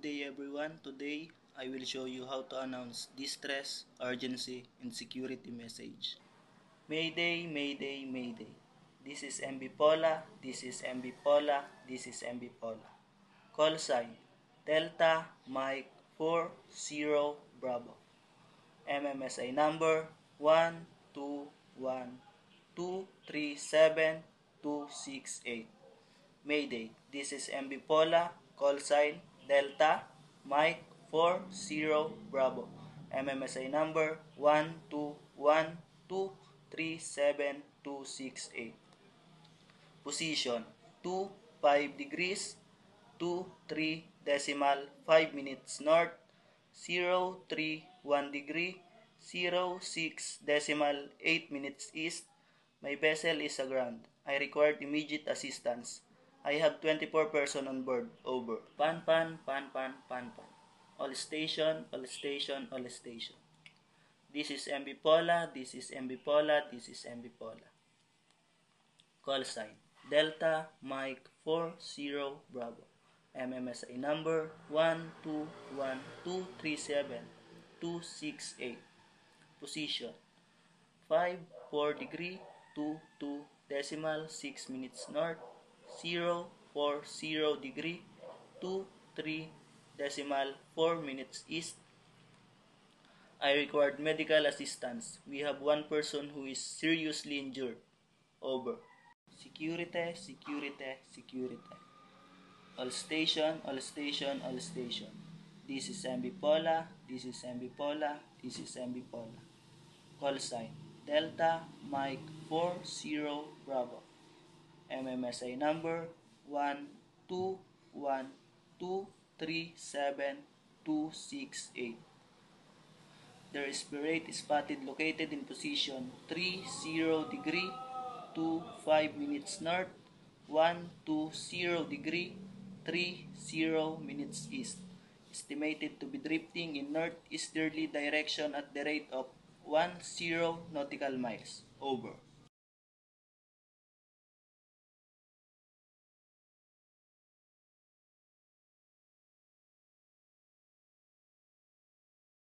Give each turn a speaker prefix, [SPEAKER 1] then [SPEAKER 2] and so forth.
[SPEAKER 1] Good day everyone. Today, I will show you how to announce distress, urgency, and security message. Mayday, Mayday, Mayday. This is MB Pola, this is MB Pola, this is MB Pola. Call sign, Delta Mike 40 Bravo. MMSI number 121237268. Mayday, this is MB Pola, call sign Delta Mike 40 Bravo. MMSI number 121237268. Position 25 degrees 23 decimal 5 minutes north, 031 degree 06 decimal 8 minutes east. My vessel is aground. I required immediate assistance. I have 24 person on board. Over. Pan. All station, all station, all station. This is MB Pola, this is MB Pola, this is MB Pola. Call sign, Delta Mike 40 Bravo. MMSI number 121237268. Position 54 degree 22 decimal 6 minutes north, 040 degree 23 decimal 4 minutes east. I required medical assistance. We have one person who is seriously injured. Over. Security, security, security. All station, all station, all station. This is MB Pola, this is MB Pola, this is MB Pola. Call sign, Delta Mike 40 Bravo. MMSI number 121237268. The respirate is spotted located in position 30 degree 25 minutes north, 120 degree 30 minutes east. Estimated to be drifting in northeasterly direction at the rate of 10 nautical miles. Over.